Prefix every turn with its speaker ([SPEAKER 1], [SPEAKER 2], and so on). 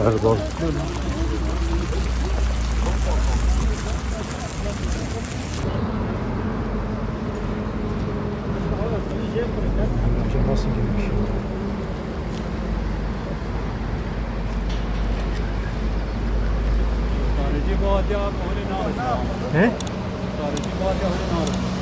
[SPEAKER 1] Erdoğan. Nasıl girmiş?
[SPEAKER 2] Tarihi bu hadi abi, öyle ne?
[SPEAKER 1] Ne?
[SPEAKER 2] Tarihi bu hadi, öyle ne?